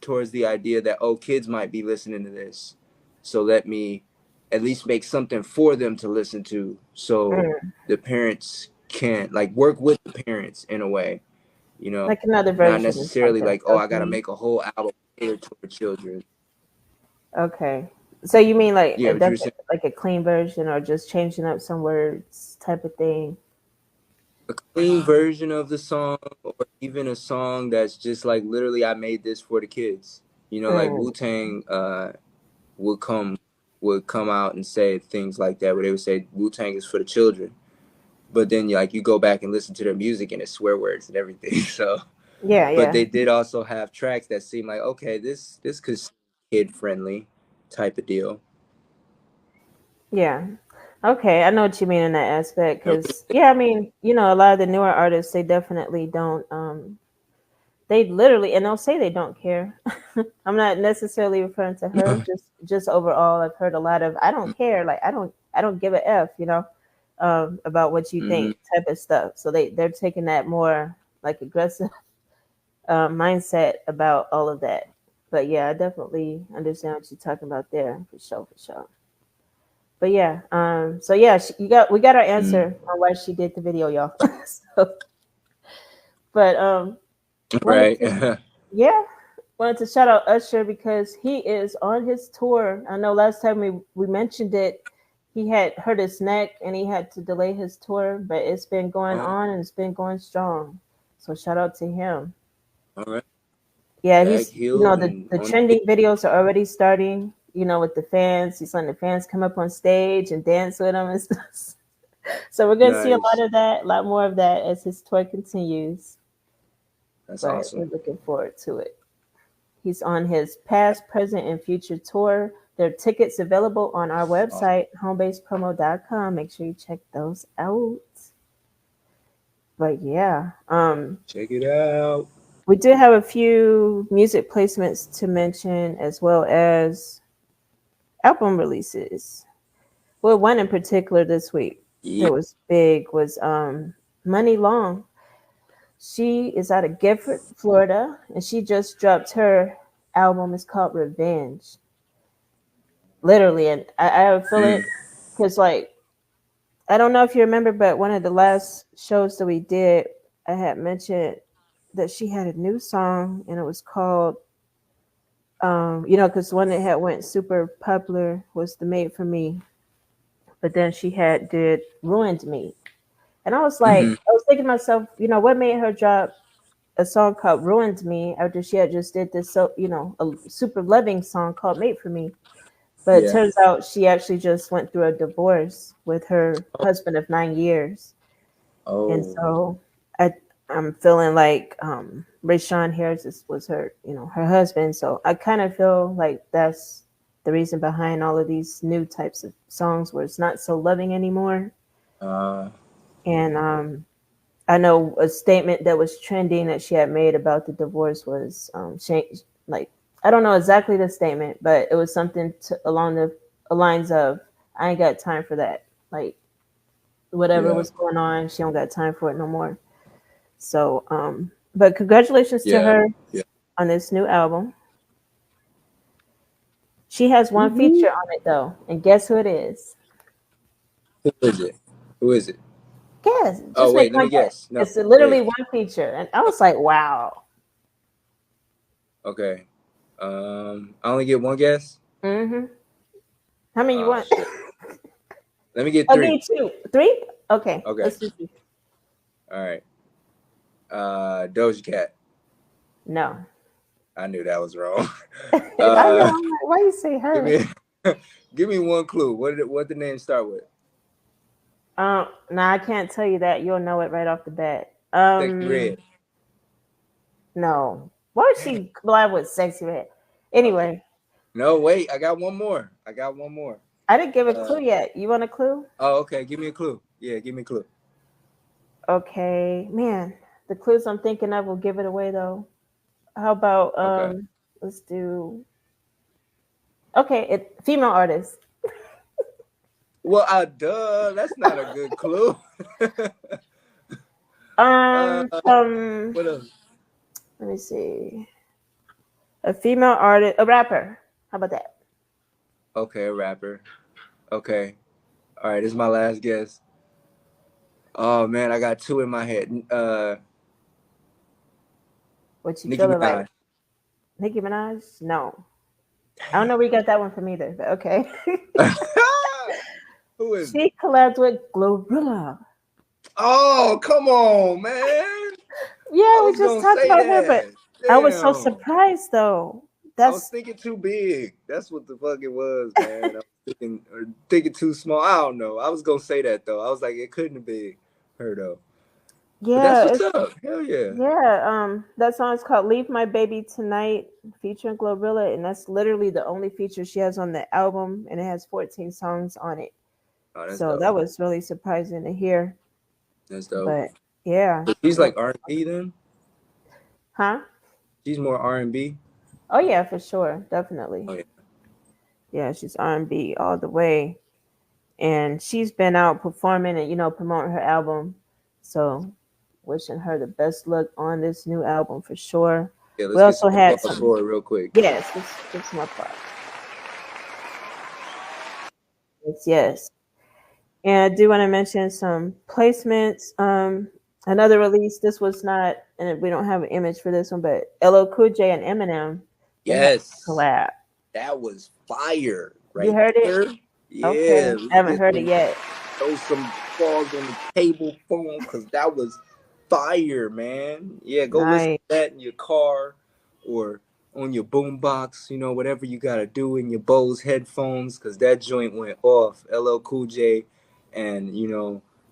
Speaker 1: towards the idea that, oh, kids might be listening to this, so let me at least make something for them to listen to, so
Speaker 2: Mm.
Speaker 1: the parents can like work with the parents in a way,
Speaker 2: Like another
Speaker 1: not
Speaker 2: version of
Speaker 1: necessarily
Speaker 2: something.
Speaker 1: like, oh, I gotta
Speaker 2: Okay.
Speaker 1: make a whole album catered toward children.
Speaker 2: Okay. So you mean like
Speaker 1: Yeah, but you were saying
Speaker 2: like a clean version or just changing up some words type of thing?
Speaker 1: a clean version of the song, or even a song that's just like literally, I made this for the kids. Like
Speaker 2: Mm.
Speaker 1: Wu-Tang would come would come out and say things like that, where they would say Wu-Tang is for the children, but then like you go back and listen to their music and it's swear words and everything. So,
Speaker 2: Yeah,
Speaker 1: but
Speaker 2: yeah,
Speaker 1: they did also have tracks that seem like, okay, this could kid friendly type of deal.
Speaker 2: yeah. Okay, I know what you mean in that aspect.
Speaker 1: You know,
Speaker 2: Because yeah, I mean, a lot of the newer artists they definitely don't. they literally, and they'll say they don't care. I'm not necessarily referring to her, just overall. I've heard a lot of I don't care, like I don't give a f, about what you
Speaker 1: Mm-hmm.
Speaker 2: think type of stuff. So they're taking that more like aggressive mindset about all of that. But yeah, I definitely understand what you're talking about there for sure, for sure. But yeah, so yeah, we got our
Speaker 1: Mm-hmm.
Speaker 2: answer on why she did the video, y'all. So, but wanted
Speaker 1: Right.
Speaker 2: to yeah, wanted to shout out Usher because he is on his tour. I know last time we mentioned it, he had hurt his neck and he had to delay his tour, but it's been going
Speaker 1: Oh,
Speaker 2: on and it's been going strong. So shout out to him.
Speaker 1: all right.
Speaker 2: Yeah,
Speaker 1: Back
Speaker 2: he's
Speaker 1: healed and
Speaker 2: the
Speaker 1: on the
Speaker 2: trending videos are already starting. With the fans, he's letting the fans come up on stage and dance with him and stuff. So we're gonna see a lot
Speaker 1: nice.
Speaker 2: of that, a lot more of that as his tour continues.
Speaker 1: That's
Speaker 2: But we're
Speaker 1: awesome.
Speaker 2: looking forward to it. He's on his past, present, and future tour. There are tickets available on our
Speaker 1: Awesome.
Speaker 2: website, homebasepromo.com. Make sure you check those out. But yeah,
Speaker 1: Check it out.
Speaker 2: we do have a few music placements to mention as well as album releases. Well, one in particular this week
Speaker 1: Yeah.
Speaker 2: that was big was Money Long. She is out of Gifford, Florida, and she just dropped her album. It's called Revenge. Literally, and I have a feeling
Speaker 1: Mm.
Speaker 2: because, like, I don't know if you remember, but one of the last shows that we did, I had mentioned that she had a new song, and it was called, because one that had went super popular was the Made for Me, but then she had did Ruined Me, and I was like,
Speaker 1: Mm-hmm.
Speaker 2: I was thinking to myself, what made her drop a song called Ruined Me after she had just did this, so a super loving song called Made for Me. But it
Speaker 1: Yeah.
Speaker 2: turns out she actually just went through a divorce with her husband of 9 years. And
Speaker 1: Oh.
Speaker 2: so I'm feeling like Rayshawn Harris was her, her husband. So I kind of feel like that's the reason behind all of these new types of songs where it's not so loving anymore.
Speaker 1: Uh.
Speaker 2: And I know a statement that was trending that she had made about the divorce was like I don't know exactly the statement, but it was something along the lines of I ain't got time for that. Like whatever
Speaker 1: Yeah.
Speaker 2: was going on, she don't got time for it no more. So, but congratulations to
Speaker 1: Yeah.
Speaker 2: her
Speaker 1: Yeah.
Speaker 2: on this new album. She has one
Speaker 1: Woo-hoo.
Speaker 2: feature on it though, and guess who it is?
Speaker 1: Who is it? Who is it?
Speaker 2: Guess,
Speaker 1: Oh
Speaker 2: just make
Speaker 1: wait, let
Speaker 2: one
Speaker 1: me
Speaker 2: guess.
Speaker 1: guess. No.
Speaker 2: It's literally
Speaker 1: Wait.
Speaker 2: one feature, and I was like, wow.
Speaker 1: Okay. I only get one guess.
Speaker 2: Mm-hmm. How many you
Speaker 1: Oh
Speaker 2: want?
Speaker 1: shit. Let me get
Speaker 2: I'll give you
Speaker 1: three.
Speaker 2: two. Three? Okay,
Speaker 1: Okay.
Speaker 2: let's do three.
Speaker 1: All right. Doja Cat.
Speaker 2: No.
Speaker 1: I knew that was wrong.
Speaker 2: I know.
Speaker 1: Uh,
Speaker 2: I'm like, why you say
Speaker 1: give
Speaker 2: her?
Speaker 1: me give me one clue. What the name start with?
Speaker 2: No, I can't tell you that. You'll know it right off the bat.
Speaker 1: Sexy Red.
Speaker 2: No. Why would
Speaker 1: Damn it.
Speaker 2: she collab with Sexy Red?
Speaker 1: Okay.
Speaker 2: Anyway,
Speaker 1: No, wait. I got one more. I got one more.
Speaker 2: I didn't give a
Speaker 1: Uh,
Speaker 2: clue yet. You want a clue?
Speaker 1: oh, okay. Give me a clue. Yeah, give me a clue.
Speaker 2: Okay, man. The clues I'm thinking of will give it away though. How about
Speaker 1: Okay.
Speaker 2: let's do okay, female artist.
Speaker 1: Well, duh. That's not a good clue. uh,
Speaker 2: From
Speaker 1: what else?
Speaker 2: let me see. A female artist, a rapper. How about that?
Speaker 1: Okay, a rapper. Okay. All right. This is my last guess. Oh man, I got two in my head.
Speaker 2: What you
Speaker 1: Nicki
Speaker 2: feeling like?
Speaker 1: Minaj.
Speaker 2: Nicki Minaj? No. I don't know where you got that one from either, but okay.
Speaker 1: Who is it?
Speaker 2: She collabed with GloRilla.
Speaker 1: Oh, come on, man. I
Speaker 2: Yeah, we
Speaker 1: was
Speaker 2: just
Speaker 1: gonna
Speaker 2: talked
Speaker 1: say
Speaker 2: about her, but
Speaker 1: that.
Speaker 2: I was so
Speaker 1: Damn.
Speaker 2: surprised though.
Speaker 1: I was
Speaker 2: That's
Speaker 1: thinking too big. That's what the fuck it was, man. I was thinking too small. I don't know. I was gonna say that though. I was like, it couldn't have been her though. But that's
Speaker 2: yeah,
Speaker 1: what's
Speaker 2: it's
Speaker 1: up. Hell yeah.
Speaker 2: yeah. That song is called "Leave My Baby Tonight" featuring GloRilla, and that's literally the only feature she has on the album, and it has 14 songs on it.
Speaker 1: Oh, that's
Speaker 2: So
Speaker 1: dope.
Speaker 2: that was really surprising to hear.
Speaker 1: That's dope.
Speaker 2: But yeah,
Speaker 1: So she's
Speaker 2: well,
Speaker 1: like R&B then.
Speaker 2: huh?
Speaker 1: She's more R&B.
Speaker 2: Oh yeah, for sure, definitely.
Speaker 1: Oh yeah.
Speaker 2: Yeah, she's R&B all the way, and she's been out performing and promoting her album. So, wishing her the best luck on this new album for sure.
Speaker 1: Yeah,
Speaker 2: We
Speaker 1: let's get
Speaker 2: also
Speaker 1: some
Speaker 2: had
Speaker 1: applause
Speaker 2: some.
Speaker 1: for it real quick.
Speaker 2: Yes, let's give some applause. Yes, yes. And I do want to mention some placements. Another release. This was not, and we don't have an image for this one, but LL Cool J and Eminem, they had a
Speaker 1: Yes,
Speaker 2: collab.
Speaker 1: that was fire
Speaker 2: You
Speaker 1: right
Speaker 2: heard it?
Speaker 1: there.
Speaker 2: Okay,
Speaker 1: Yeah,
Speaker 2: I
Speaker 1: let's
Speaker 2: haven't
Speaker 1: get
Speaker 2: heard it
Speaker 1: some
Speaker 2: yet.
Speaker 1: throw some balls on the table for him because that was fire, man. Yeah, go listen
Speaker 2: Nice.
Speaker 1: to that in your car or on your boombox, whatever you gotta do in your Bose headphones because that joint went off. LL Cool J and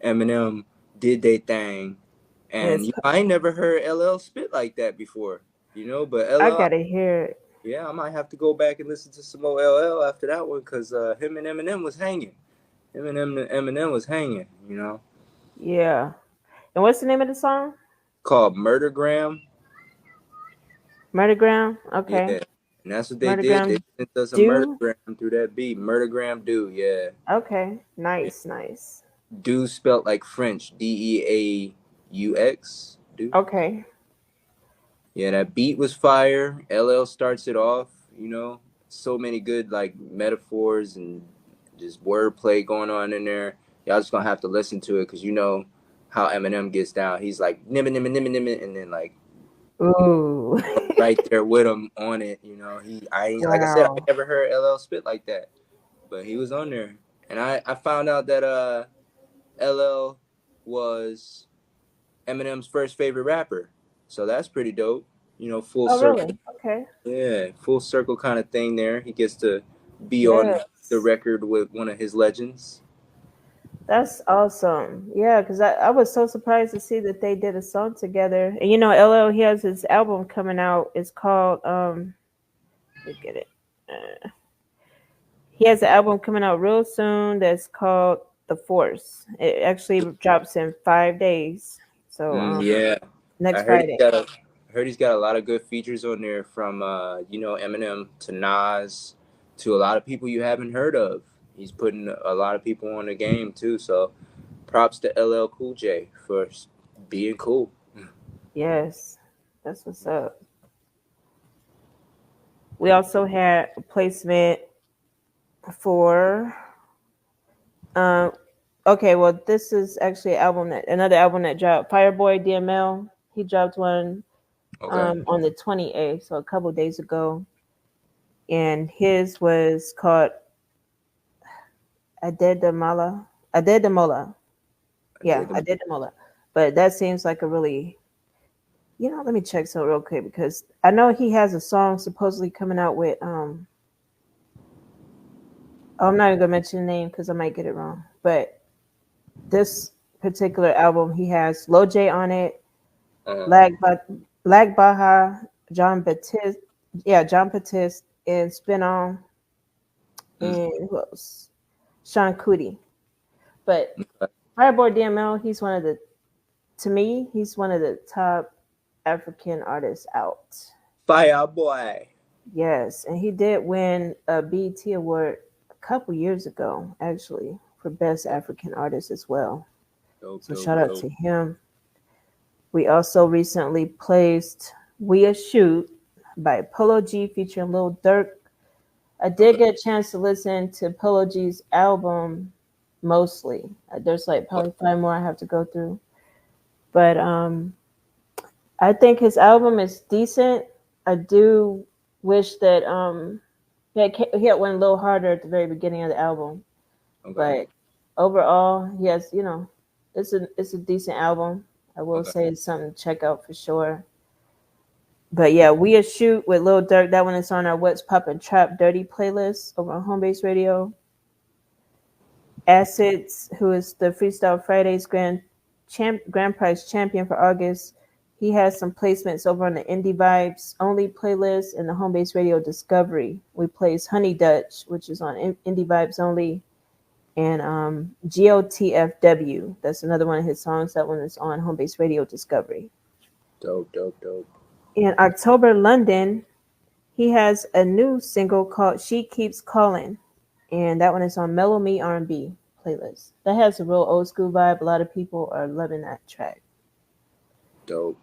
Speaker 1: Eminem did they thing,
Speaker 2: And
Speaker 1: and I ain't never heard LL spit like that before. But
Speaker 2: I
Speaker 1: LL,
Speaker 2: gotta hear it.
Speaker 1: yeah, I might have to go back and listen to some more LL after that one because him and Eminem was hanging. Eminem was hanging.
Speaker 2: Yeah. And what's the name of the song?
Speaker 1: Called Murdergram.
Speaker 2: Murdergram.
Speaker 1: Yeah,
Speaker 2: Okay.
Speaker 1: and that's what they did. They
Speaker 2: Murdergram.
Speaker 1: sent us a
Speaker 2: Do.
Speaker 1: murdergram through that beat. Murdergram do, yeah.
Speaker 2: Okay.
Speaker 1: Yeah.
Speaker 2: Nice. Nice.
Speaker 1: Do spelt like French. Deaux. Do.
Speaker 2: Okay.
Speaker 1: Yeah, that beat was fire. LL starts it off. So many good like metaphors and just wordplay going on in there. Y'all just gonna have to listen to it because how Eminem gets down. He's like nimmin nimmin nimmin nimmin, and then like
Speaker 2: Ooh.
Speaker 1: right there with him on it. Like I said, I
Speaker 2: Wow.
Speaker 1: never heard LL spit like that, but he was on there, and I found out that LL was Eminem's first favorite rapper, so that's pretty dope. Full
Speaker 2: Oh,
Speaker 1: circle.
Speaker 2: really? Okay.
Speaker 1: Yeah, full circle kind of thing there. He gets to be on the
Speaker 2: Yes.
Speaker 1: record with one of his legends.
Speaker 2: That's awesome. Yeah, because I was so surprised to see that they did a song together. And LL, he has his album coming out. It's called let me get it. He has an album coming out real soon that's called The Force. It actually drops in 5 days. So
Speaker 1: Yeah, I
Speaker 2: next
Speaker 1: heard
Speaker 2: Friday.
Speaker 1: heard he's got a lot of good features on there from Eminem to Nas to a lot of people you haven't heard of. He's putting a lot of people on the game too. So props to LL Cool J for being cool.
Speaker 2: Yes. That's what's up. We also had a placement for um okay, well this is actually another album that dropped. Fireboy DML. He dropped one
Speaker 1: Okay.
Speaker 2: on the 28th, so a couple days ago. And his was called Adedamala. Adedamola.
Speaker 1: I
Speaker 2: Yeah,
Speaker 1: did them.
Speaker 2: Adedamola. But that seems like a really, let me check some real quick because I know he has a song supposedly coming out with I'm not even gonna mention the name because I might get it wrong. But this particular album, he has Lil J on it,
Speaker 1: Uh,
Speaker 2: Black Baja, John Batiste, yeah, John Batiste, and Spin On,
Speaker 1: mm,
Speaker 2: and who else? Sean Cootie. But
Speaker 1: okay.
Speaker 2: Fireboy DML, to me, he's one of the top African artists out.
Speaker 1: Fireboy.
Speaker 2: Yes, and he did win a BET award a couple years ago, actually, for Best African Artist as well.
Speaker 1: Dope,
Speaker 2: So
Speaker 1: dope,
Speaker 2: shout out
Speaker 1: dope.
Speaker 2: to him. We also recently placed We a Shoot by Polo G featuring Lil Durk. I did
Speaker 1: Okay.
Speaker 2: get a chance to listen to Polo G's album mostly. There's like probably five more I have to go through. But I think his album is decent. I do wish that he had went a little harder at the very beginning of the album,
Speaker 1: Okay.
Speaker 2: but overall, he has it's a decent album. I will
Speaker 1: Okay.
Speaker 2: say it's something to check out for sure. But yeah, We a Shoot with Lil Durk. That one is on our What's Poppin' Trap Dirty playlist over on Homebase Radio. Acids, who is the Freestyle Fridays Grand Prize champion for August. He has some placements over on the Indie Vibes only playlist and the Homebase Radio Discovery. We plays Honey Dutch, which is on Indie Vibes only, and GOTFW. That's another one of his songs. That one is on Homebase Radio Discovery.
Speaker 1: Dope, dope, dope.
Speaker 2: In October, London, he has a new single called "She Keeps Calling," and that one is on Mellow Me R&B playlist. That has a real old school vibe. A lot of people are loving that track.
Speaker 1: Dope.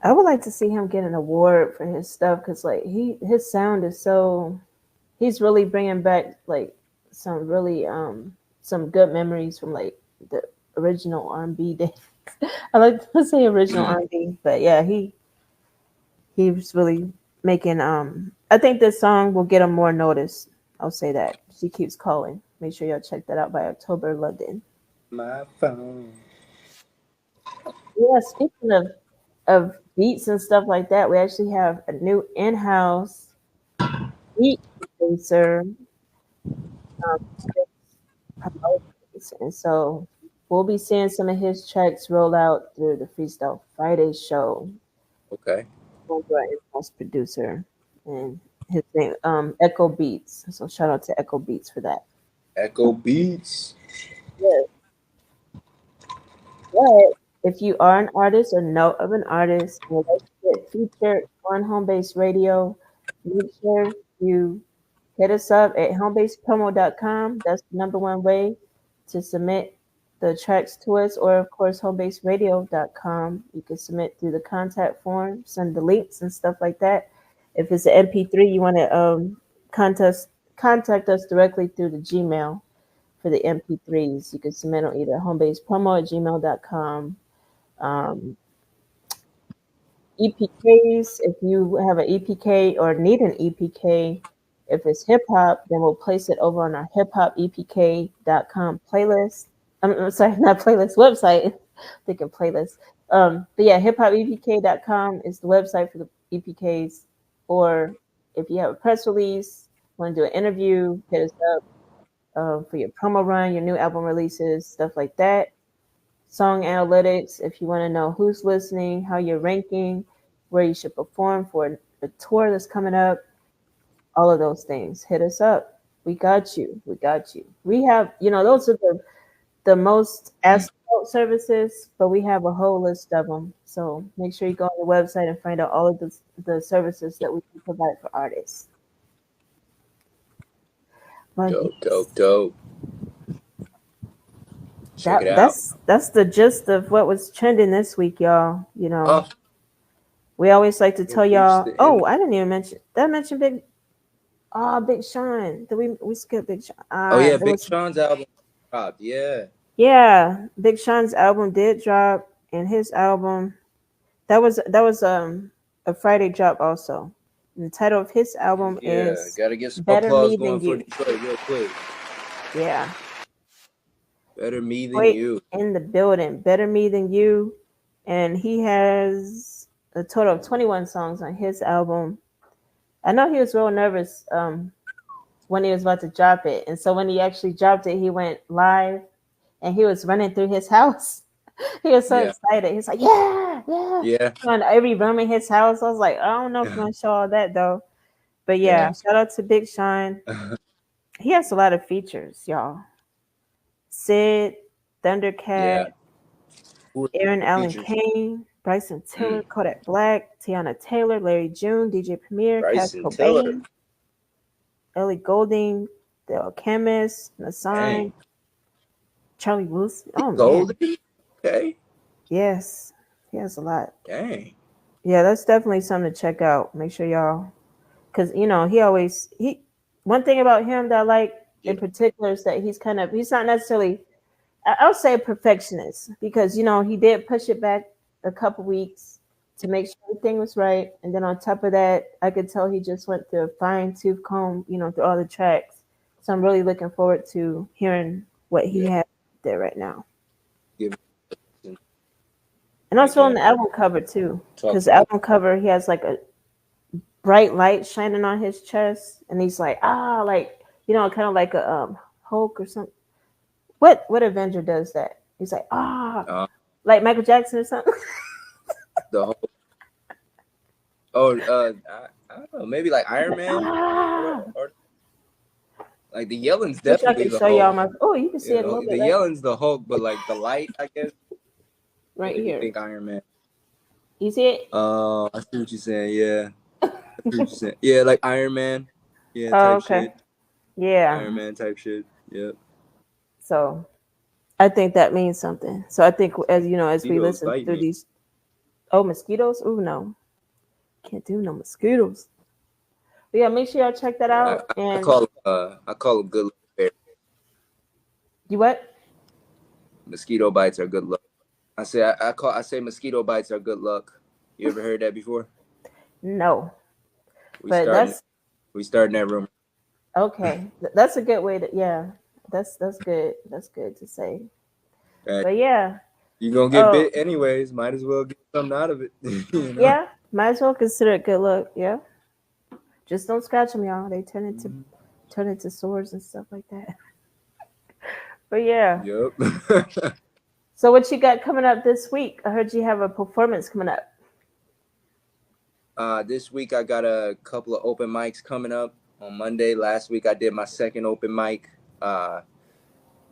Speaker 2: I would like to see him get an award for his stuff because like his sound is so he's really bringing back like some really some good memories from like the original R&B days. I like to say original R&B, but yeah, he's really making I think this song will get him more notice. I'll say that. She keeps calling. Make sure y'all check that out by October, London.
Speaker 1: My phone.
Speaker 2: Yeah, speaking of beats and stuff like that, we actually have a new in-house beat producer um, promotions. And so we'll be seeing some of his tracks roll out through the Freestyle Friday show.
Speaker 1: Okay.
Speaker 2: One to our in-house producer, and his name Echo Beats. So shout out to Echo Beats for that.
Speaker 1: Echo Beats.
Speaker 2: Yeah. But if you are an artist or know of an artist and would like to get featured on Home Base Radio, make sure you hit us up at homebasepromo.com. That's the number one way to submit the tracks to us, or of course homebaseradio.com. You can submit through the contact form, send the links and stuff like that. If it's an MP3, you want to contact us directly through the Gmail for the MP3s. You can submit on either homebasepromo@gmail.com. Um, EPKs, if you have an EPK or need an EPK, if it's hip hop, then we'll place it over on our hiphopepk.com playlist. I'm sorry, not playlist, website. Thinking playlist. But yeah, hiphopepk.com is the website for the EPKs. Or if you have a press release, want to do an interview, hit us up for your promo run, your new album releases, stuff like that. Song analytics, if you want to know who's listening, how you're ranking, where you should perform for the tour that's coming up, all of those things. Hit us up. We got you. We got you. We have, those are the most asked about services, but we have a whole list of them. So make sure you go on the website and find out all of the services that we can provide for artists. But
Speaker 1: Dope. Check it out.
Speaker 2: That's the gist of what was trending this week, y'all.
Speaker 1: Oh,
Speaker 2: We always like to tell y'all.
Speaker 1: reached the
Speaker 2: Oh,
Speaker 1: end.
Speaker 2: I didn't even mention. Did I mention Big Sean? Did we skip Big Sean?
Speaker 1: Oh yeah,
Speaker 2: There
Speaker 1: Big
Speaker 2: was
Speaker 1: Sean's album dropped. Yeah.
Speaker 2: yeah. Big Sean's album did drop, and his album that was a Friday drop also. And the title of his album
Speaker 1: Yeah.
Speaker 2: is
Speaker 1: Gotta get some
Speaker 2: Better
Speaker 1: applause
Speaker 2: Me
Speaker 1: going
Speaker 2: Than
Speaker 1: for
Speaker 2: You.
Speaker 1: Detroit real quick.
Speaker 2: Yeah,
Speaker 1: Better Me Than
Speaker 2: wait
Speaker 1: You.
Speaker 2: in the building. Better Me Than You, and he has a total of 21 songs on his album. I know he was real nervous when he was about to drop it. And so when he actually dropped it, he went live and he was running through his house. He was so
Speaker 1: Yeah.
Speaker 2: excited. He's like, yeah, yeah.
Speaker 1: Yeah.
Speaker 2: On every room in his house. I was like, I don't know if I'm going to show all that though. But yeah, shout out to Big Sean. He has a lot of features, y'all. Sid, Thundercat,
Speaker 1: Yeah. Who are
Speaker 2: Aaron Allen
Speaker 1: features?
Speaker 2: Kane, Bryson Tiller, Kodak Black, Tiana Taylor, Larry June, DJ Premier, Cass
Speaker 1: Bryson Tiller.
Speaker 2: Cobain, Ellie Goulding, The Alchemist, Nassim,
Speaker 1: Dang.
Speaker 2: Charlie Wilson. Oh man,
Speaker 1: Golden? Okay.
Speaker 2: yes, he has a lot.
Speaker 1: Dang.
Speaker 2: Yeah, that's definitely something to check out. Make sure y'all, because he. One thing about him that I like
Speaker 1: Yeah.
Speaker 2: in particular is that he's not necessarily. I'll say a perfectionist because he did push it back a couple weeks to make sure everything was right, and then on top of that, I could tell he just went through a fine tooth comb, through all the tracks. So I'm really looking forward to hearing what he
Speaker 1: Yeah.
Speaker 2: has there right now.
Speaker 1: Give
Speaker 2: And also on
Speaker 1: again.
Speaker 2: the album cover too,
Speaker 1: Talk
Speaker 2: because the album cover he has like a bright light shining on his chest, and he's like kind of like a Hulk or something. What Avenger does that? He's like like Michael Jackson or something.
Speaker 1: the whole. Oh, I don't know. Maybe like Iron Man, or like the yelling's
Speaker 2: Which I
Speaker 1: definitely
Speaker 2: can
Speaker 1: the
Speaker 2: show y'all
Speaker 1: Hulk.
Speaker 2: you can see it a little
Speaker 1: The
Speaker 2: bit right,
Speaker 1: yelling's the Hulk, but like the light, I guess.
Speaker 2: right
Speaker 1: Maybe
Speaker 2: here.
Speaker 1: think Iron Man.
Speaker 2: You see it?
Speaker 1: I see what you're saying. Yeah, I see what you're saying. Yeah, like Iron Man. Yeah,
Speaker 2: Oh,
Speaker 1: type
Speaker 2: okay.
Speaker 1: shit.
Speaker 2: Yeah.
Speaker 1: Iron Man type shit. Yep.
Speaker 2: So I think that means something. So I think as you know, as we
Speaker 1: Mosquitoes
Speaker 2: listen
Speaker 1: bite
Speaker 2: through
Speaker 1: me.
Speaker 2: these, oh, mosquitoes. Oh no, can't do no mosquitoes. But yeah, make sure y'all check that
Speaker 1: Yeah,
Speaker 2: out. And
Speaker 1: I call them good luck bears.
Speaker 2: you what?
Speaker 1: Mosquito bites are good luck. I say mosquito bites are good luck. You ever heard that before?
Speaker 2: No,
Speaker 1: We
Speaker 2: but
Speaker 1: starting
Speaker 2: that's
Speaker 1: we starting that room.
Speaker 2: okay. That's a good way to. Yeah, that's good. That's good to say.
Speaker 1: Right?
Speaker 2: But yeah.
Speaker 1: You gonna get
Speaker 2: Oh
Speaker 1: bit anyways. Might as well get something out of it. You know.
Speaker 2: yeah. Might as well consider it good luck. Yeah. Just don't scratch them, y'all. They turn into sores and stuff like that. But yeah.
Speaker 1: Yep.
Speaker 2: So what you got coming up this week? I heard you have a performance coming up.
Speaker 1: This week I got a couple of open mics coming up on Monday. Last week I did my second open mic.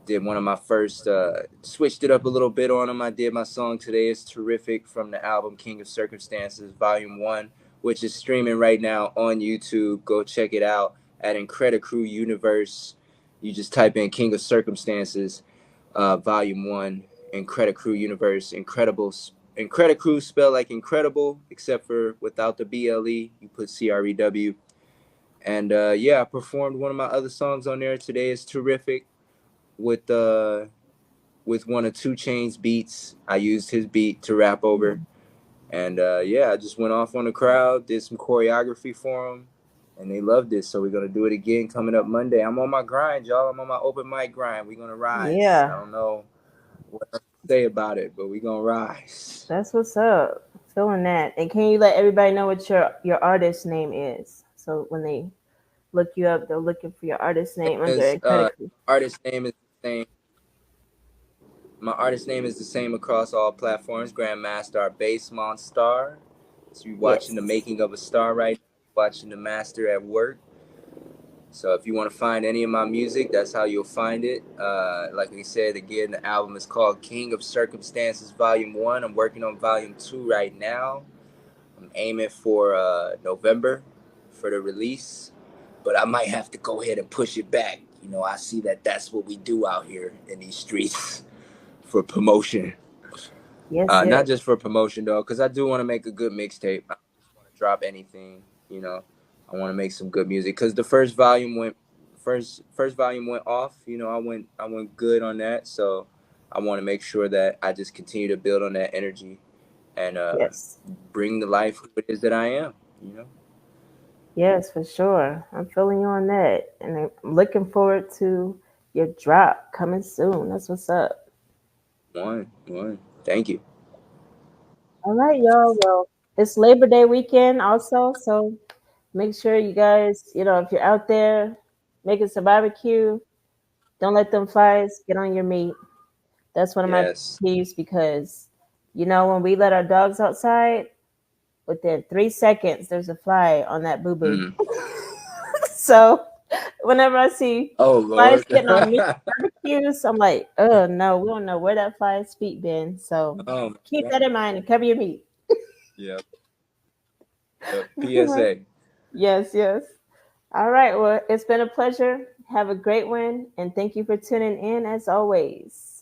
Speaker 1: Did one of my first, switched it up a little bit on them. I did my song Today Is Terrific from the album King of Circumstances, Volume 1, which is streaming right now on YouTube. Go check it out at Incredicrew Universe. You just type in King of Circumstances, Volume 1, Incredicrew Universe. Incredicrew spelled like incredible, except for without the BLE. You put CREW. And yeah, I performed one of my other songs on there. Today Is Terrific with one of 2 Chainz beats. I used his beat to rap over, and yeah, I just went off on the crowd, did some choreography for them, and they loved it. So we're gonna do it again coming up Monday. I'm on my grind, y'all. I'm on my open mic grind. We're gonna rise. I
Speaker 2: Yeah.
Speaker 1: don't know what else to say about it, but we're gonna rise.
Speaker 2: That's what's up. Feeling that. And can you let everybody know what your artist name is? So when they look you up, they're looking for your artist name under
Speaker 1: As
Speaker 2: Incredicrew.
Speaker 1: artist name is the same. My artist name is the same across all platforms. Grandmastar, bass Monstar. So you're watching the
Speaker 2: Yes.
Speaker 1: making of a star right now. Watching the master at work. So if you want to find any of my music, that's how you'll find it. Like I said, again, the album is called King of Circumstances Volume 1. I'm working on Volume 2 right now. I'm aiming for November for the release. But I might have to go ahead and push it back. You know, I see that that's what we do out here in these streets for promotion.
Speaker 2: Yes,
Speaker 1: Not
Speaker 2: yes.
Speaker 1: just for promotion, though, because I do want to make a good mixtape. I don't just want to drop anything, you know. I want to make some good music because the first volume went off. You know, I went good on that. So I want to make sure that I just continue to build on that energy and
Speaker 2: Yes.
Speaker 1: bring to life who it is that I am. You know,
Speaker 2: Yes, for sure. I'm feeling you on that. And I'm looking forward to your drop coming soon. That's what's up.
Speaker 1: one. Thank you.
Speaker 2: All right, y'all. Well, it's Labor Day weekend also, so make sure you guys, if you're out there making some barbecue, don't let them flies get on your meat. That's one of my
Speaker 1: Yes.
Speaker 2: peeves because, when we let our dogs outside, within 3 seconds, there's a fly on that boo boo.
Speaker 1: Mm.
Speaker 2: So whenever I see
Speaker 1: Oh
Speaker 2: flies
Speaker 1: Lord.
Speaker 2: getting on meat barbecues, I'm like, oh no, we don't know where that fly's feet been. So
Speaker 1: Oh my
Speaker 2: keep
Speaker 1: God.
Speaker 2: that in mind and cover your meat.
Speaker 1: Yep. Yep. PSA.
Speaker 2: Yes, yes. All right. Well, it's been a pleasure. Have a great one. And thank you for tuning in as always.